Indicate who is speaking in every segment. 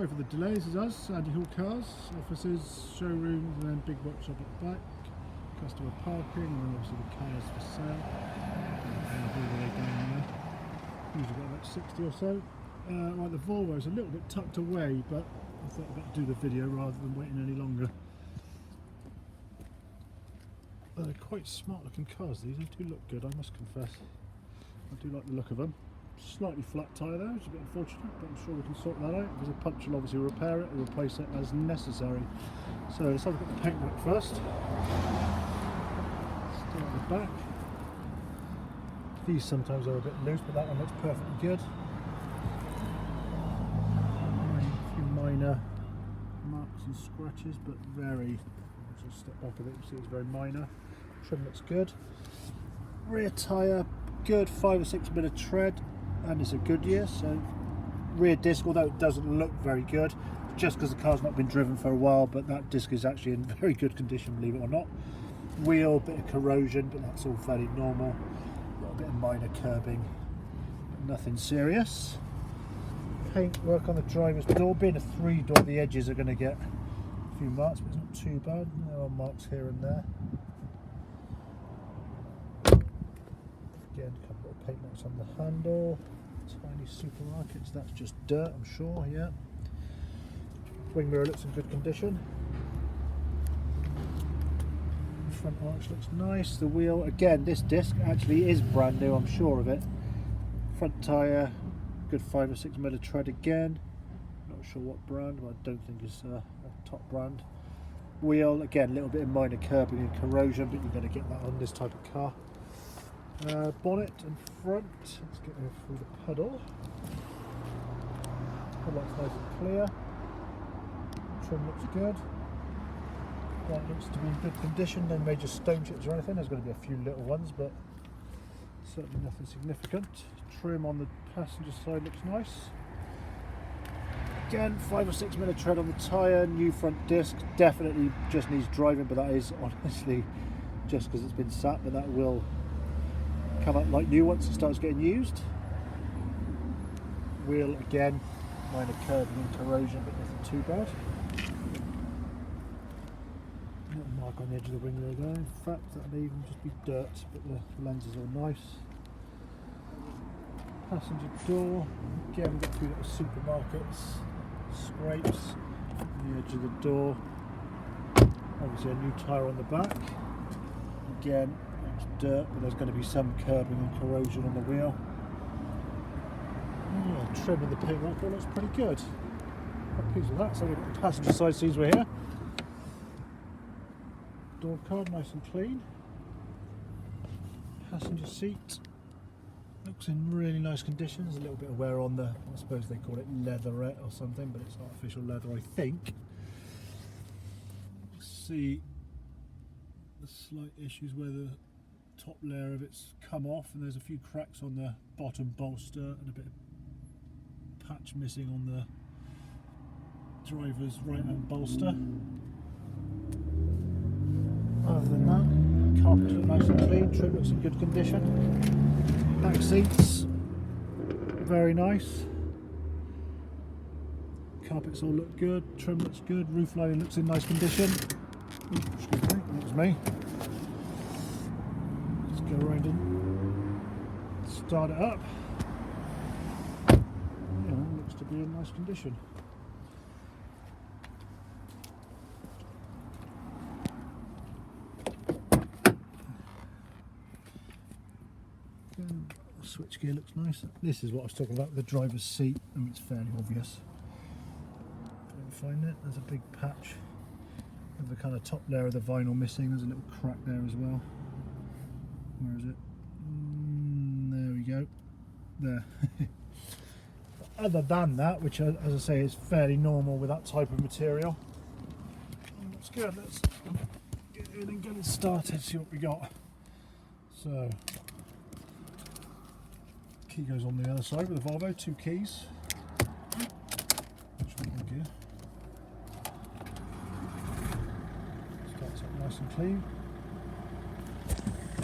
Speaker 1: Sorry for the delays, as us, Sandy Hall Cars, offices, showrooms, and then big workshop at the back, customer parking, and then obviously the cars for sale. All the way down there. Usually got about 60 or so. Right, the Volvo's a little bit tucked away, but I thought I'd better do the video rather than waiting any longer. They're quite smart looking cars, these. They do look good, I must confess. I do like the look of them. Slightly flat tyre there, which is a bit unfortunate, but I'm sure we can sort that out. If there's a punch, will obviously repair it or replace it as necessary. So let's have a look at the paintwork first. Start at the back. These sometimes are a bit loose, but that one looks perfectly good. A few minor marks and scratches, but very, I'll just step back a bit, you see it's very minor. Trim looks good. Rear tyre, good 5 or 6 mm of tread, and it's a Goodyear. So rear disc, although it doesn't look very good, just because the car's not been driven for a while, but that disc is actually in very good condition, believe it or not. Wheel, bit of corrosion, but that's all fairly normal. Got a bit of minor curbing, nothing serious. Paint work on the driver's door, being a 3-door, the edges are going to get a few marks, but it's not too bad. There are marks here and there. Again, a couple of paint marks on the handle. Tiny supermarkets, that's just dirt, I'm sure, yeah. Wing mirror looks in good condition. The front arch looks nice. The wheel, again, this disc actually is brand new, I'm sure of it. Front tyre, good 5 or 6 mm of tread again. Not sure what brand, but I don't think it's a top brand. Wheel, again, a little bit of minor curbing and corrosion, but you're going to get that on this type of car. Bonnet and front, let's get there through the puddle. Headlights nice and clear. Trim looks good. That looks to be in good condition, no major stone chips or anything. There's going to be a few little ones, but certainly nothing significant. Trim on the passenger side looks nice. Again, 5 or 6 mm tread on the tyre, new front disc. Definitely just needs driving, but that is honestly just because it's been sat, but that will come up like new once it starts getting used. Wheel, again, minor curbing and corrosion, but nothing too bad. Little mark on the edge of the wing mirror there. In fact, that may even just be dirt, but the lenses are nice. Passenger door, again, we've got a few little supermarkets, scrapes on the edge of the door. Obviously a new tyre on the back. Again, it's dirt, but there's going to be some curbing and corrosion on the wheel. Yeah, trim of the paintwork all looks pretty good. Quite pleased with that. So we've got the passenger side scenes we're here. Door card nice and clean. Passenger seat looks in really nice condition. There's a little bit of wear on the, I suppose they call it leatherette or something, but it's artificial leather, I think. See the slight issues where the top layer of it's come off, and there's a few cracks on the bottom bolster and a bit of patch missing on the driver's right hand bolster. Other than that, carpets look nice and clean, trim looks in good condition. Back seats, very nice. Carpets all look good, trim looks good, roof lining looks in nice condition. Ooh, excuse me, that was me. Let's go around and start it up. Yeah, looks to be in nice condition. Switch gear looks nice. This is what I was talking about, the driver's seat. I mean, it's fairly obvious. Don't find it. There's a big patch of the kind of top layer of the vinyl missing. There's a little crack there as well. Where is it? There we go. There. Other than that, which as I say is fairly normal with that type of material, looks good. Let's get in and get it started, see what we got. So, key goes on the other side with the Volvo, 2 keys. Gear. Starts up nice and clean.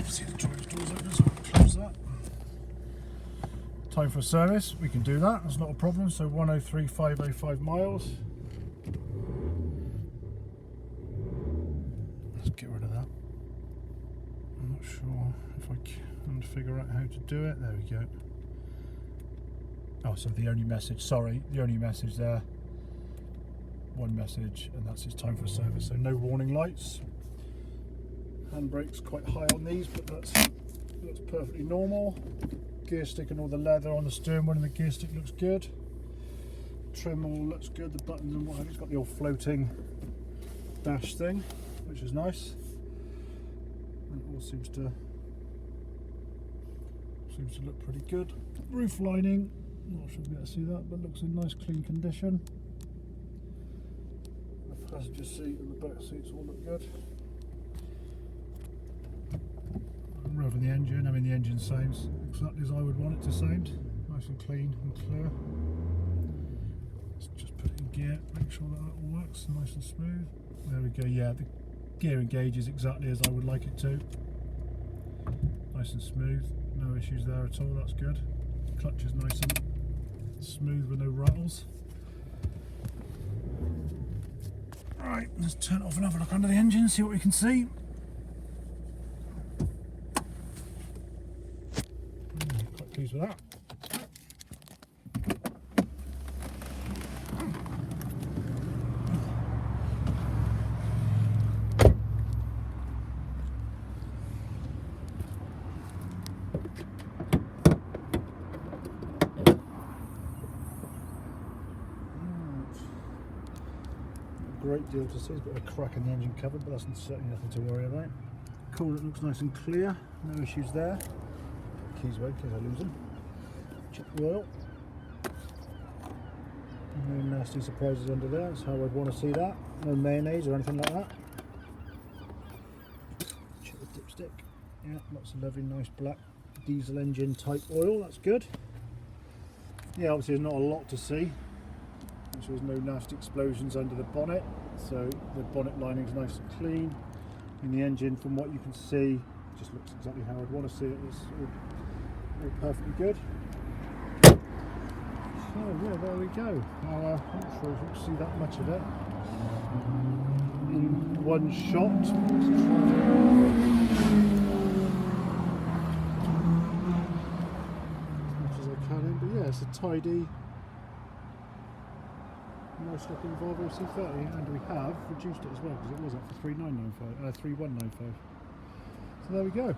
Speaker 1: See the driver's doors open, so I'll close that. time for a service, we can do that, that's not a problem. So 103,505 miles. Let's get rid of that. I'm not sure if I can figure out how to do it. There we go. Oh, so the only message, sorry, the only message there, one message, and that's it's time for service. So no warning lights. Handbrake's quite high on these, but that's perfectly normal. Gear stick and all the leather on the steering wheel and the gear stick looks good. Trim all looks good, the buttons and what have you. It's got the old floating dash thing, which is nice. And it all seems to look pretty good. Roof lining, not sure if you'll be able to see that, but looks in nice clean condition. The passenger seat and the back seats all look good. I'm revving the engine. I mean, the engine sounds exactly as I would want it to sound. Nice and clean and clear. Let's just put it in gear, make sure that all works nice and smooth. There we go. Yeah, the gear engage is exactly as I would like it to. Nice and smooth. No issues there at all. That's good. Clutch is nice and smooth with no rattles. Right, let's turn it off and have a look under the engine, see what we can see. Quite pleased with that. Great deal to see. There's a bit of a crack in the engine cover, but that's certainly nothing to worry about. Coolant looks nice and clear, no issues there. Keys away in case I lose them. Check the oil. No nasty surprises under there, that's how I'd want to see that. No mayonnaise or anything like that. Check the dipstick. Yeah, lots of lovely nice black diesel engine type oil, that's good. Yeah, obviously there's not a lot to see. So there's no nasty explosions under the bonnet, so the bonnet lining is nice and clean, and the engine, from what you can see, just looks exactly how I'd want to see it. It's all perfectly good. So yeah, there we go. I'm not sure if you can see that much of it in one shot. As much as I can, but yeah, it's a tidy, nice looking Volvo C30, and we have reduced it as well because it was up for 3,195. So there we go.